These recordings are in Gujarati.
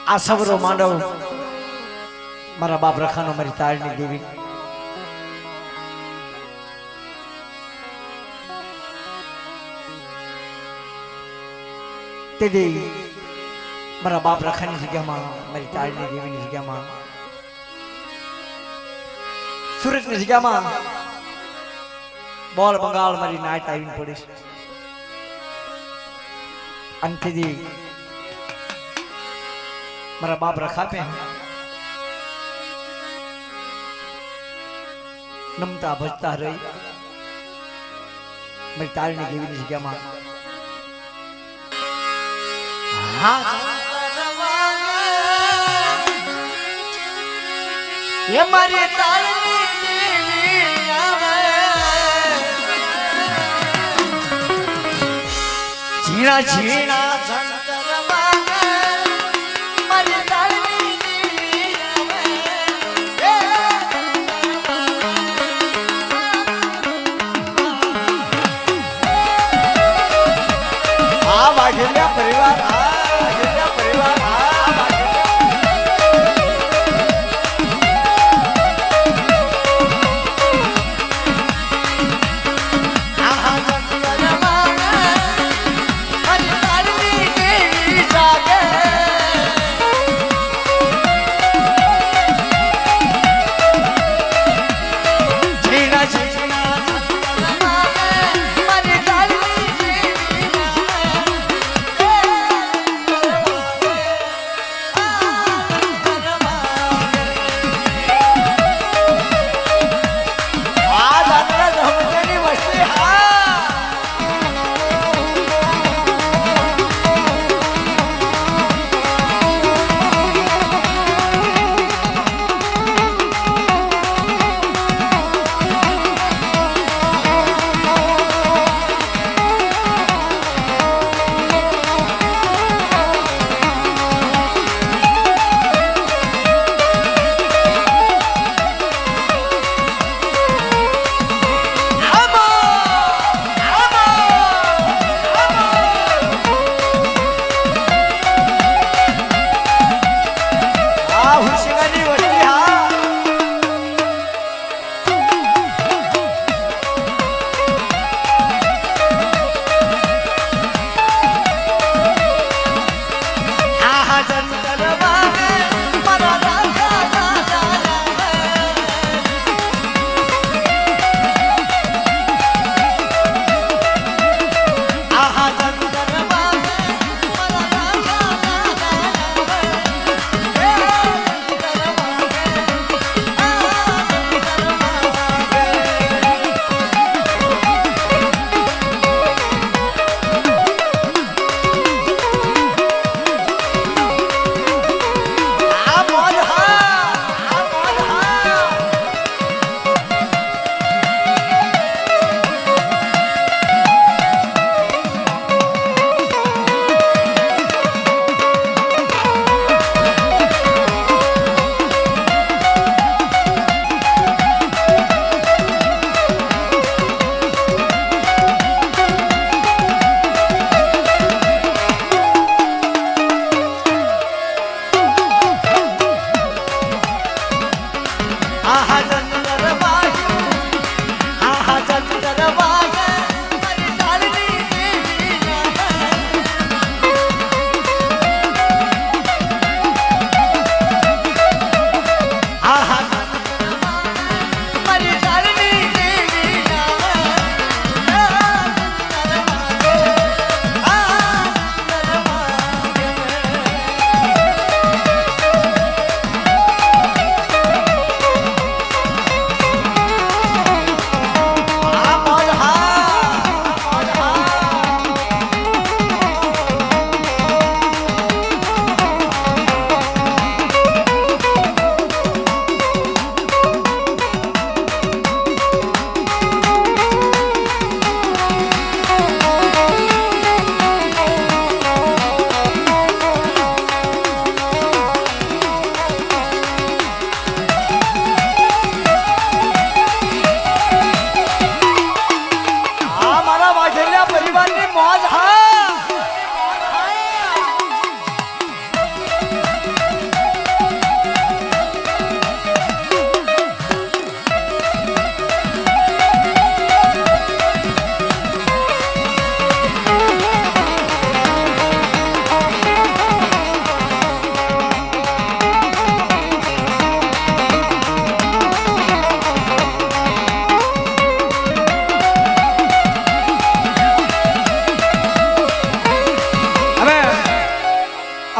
આ સવરો માંડવ મારા બાપ રખાનો મારી તાળની દેવી તે દે મારા બાપ રખાની જગ્યામાં મારી તાળની દેવીની જગ્યામાં સુરતની જગ્યામાં બોલ બંગાળ મારી નાઈટ આવીને પડી છે અંતથી મારા બાપ રખાતે નમતા ભજતા રહી મારી તાળની દેવીની જગ્યામાં ये मारी तालनी देवी आवे झीणा झीणा संतर मांगे मारी तालनी देवी आवे आ वाघेल्या परिवार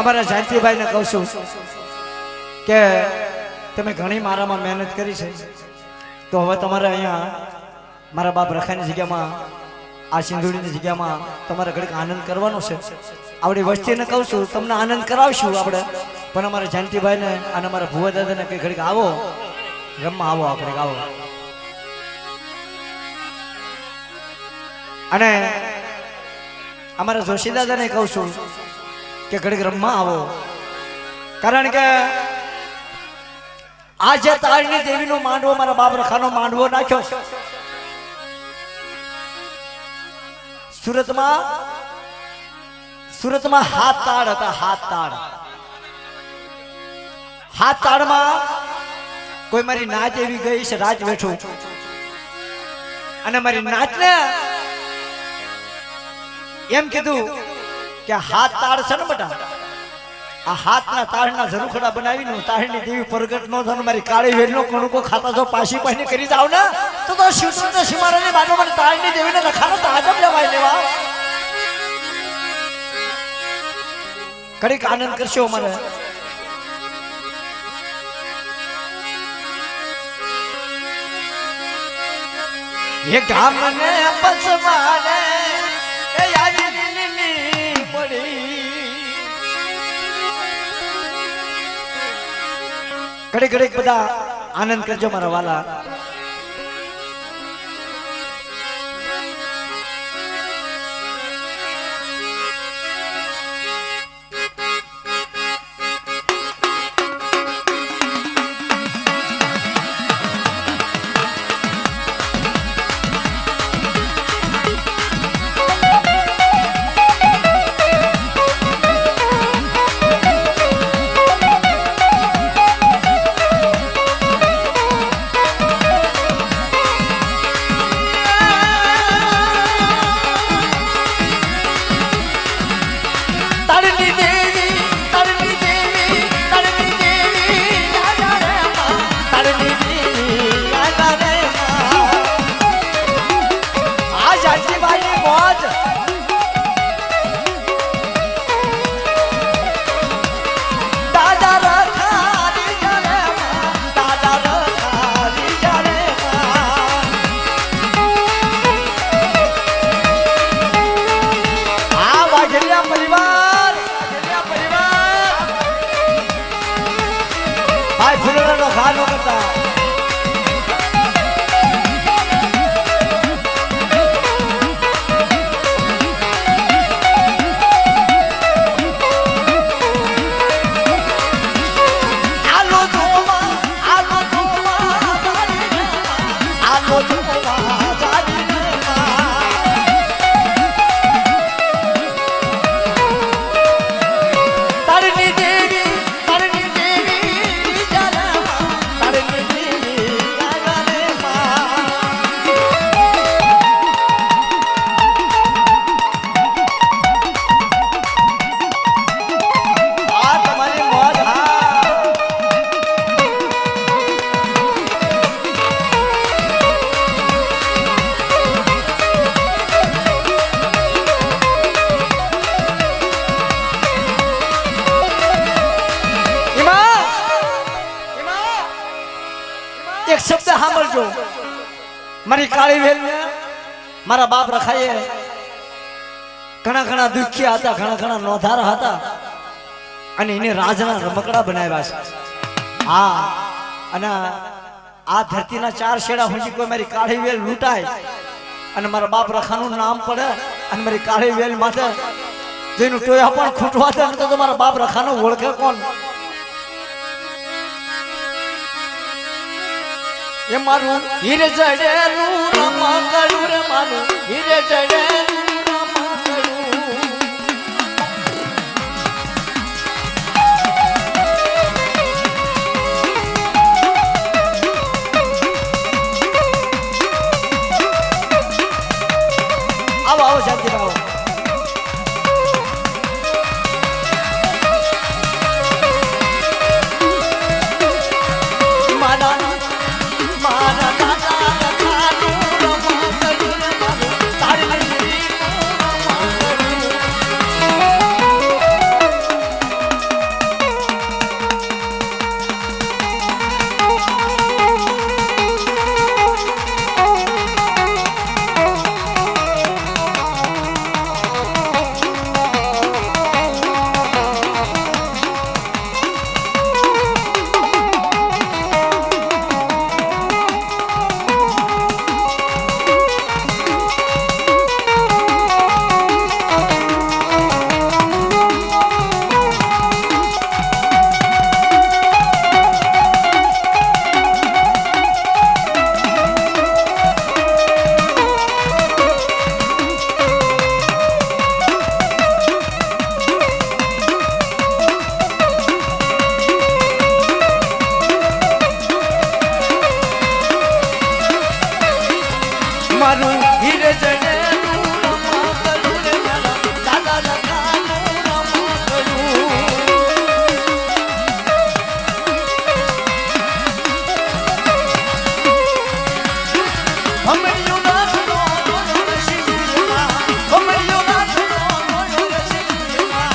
અમારા જાનતીભાઈને કહું છું કે તમે ઘણી મારામાં મહેનત કરી છે, તો હવે તમારે અહીંયા મારા બાપ રખાની જગ્યામાં આ સિંધુડીની જગ્યામાં તમારે ઘડીક આનંદ કરવાનો છે. આપણી વસ્તીને કહું છું તમને આનંદ કરાવશું આપણે, પણ અમારા જાનતીભાઈને અને અમારા ભુવા દાદાને કંઈ ઘડીક આવો રમવા આવો, આપણે આવો. અને અમારા જોશી દાદાને કહું છું કે ઘડીક રમવા આવો, કારણ કે આજે તાળની દેવીનો માંડવો મારા બાપ રખાનો માંડવો નાખ્યો. સુરતમાં હાથ તાળ હતા, હાથ તાળમાં કોઈ મારી નાચ એવી ગઈ છે, રાજ બેઠું, અને મારી નાચને એમ કીધું કે હાથ તાળ છે ને બેટા, આ હાથના તાળના ઝરૂખડા બનાવીને તાળની દેવી પ્રગટ નો થન મારી કાળી વેલનો કણુકો ખાતા જો પાછી પાછી કરી જાવ ને તો શિવસુંદર સિમારાની બાજુમાં તાળની દેવીને રખાનો તાજબ લેવાય લેવા. ઘડીક આનંદ કરશો અમારે. એ ગામને પછવાડે એ યારી લીલી પડી, ઘડીક ઘડીક બધા આનંદ કરજો મારા વાલા. એક શબ્દ સાંભળજો, મારી કાળી વેલ ને મારા બાપ રખાએ ઘણા ઘણા દુખિયા હતા, ઘણા ઘણા નોધારા હતા, અને એને રાજના રમકડા બનાવ્યા છે. હા, અને આ ધરતીના ચાર શેડા સુધી કોઈ મારી કાળી વેલ લૂંટાય અને મારા બાપ રખાનું નામ પડે અને મારી કાળી વેલ માથે જેનું ટોયા પણ ખૂટવા દે તો મારા બાપ રખાનો ઓળખે કોણ? એ મારું હીરે જડેલું રમકડું રે, મારું હીરે જડેલું આવો આવો શાંતિ આવો. મારા દાદા રખાનું રમકડું રે, મારું તારી મારું હીરે જને રમા કરું રે મારા દાદા લખાનું રમા કરું હમણ્યું નાથનો ગોળ શિવમાં હમણ્યું નાથનો ગોળ શિવમાં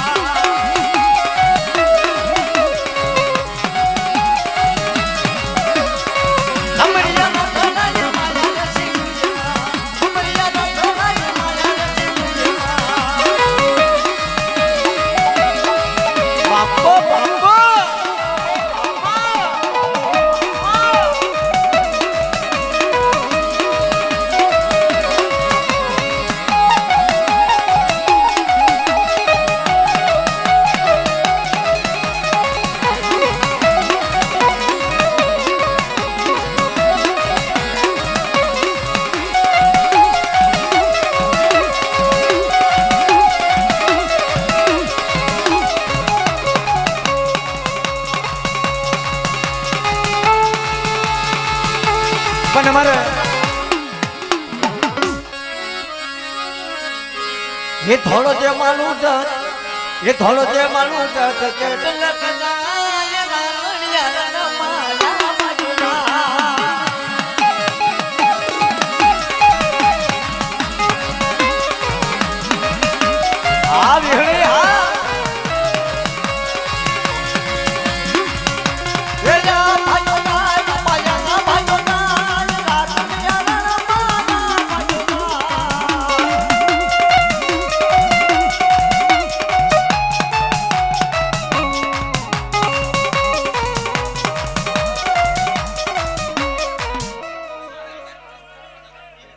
હમણ્યા નાથના માયા શિવમાં હમણ્યા નાથના માયા શિવમાં બાપો બાપો પણ અમારે એ થોડો જે માલું એ થોડો જે માલું કેટલા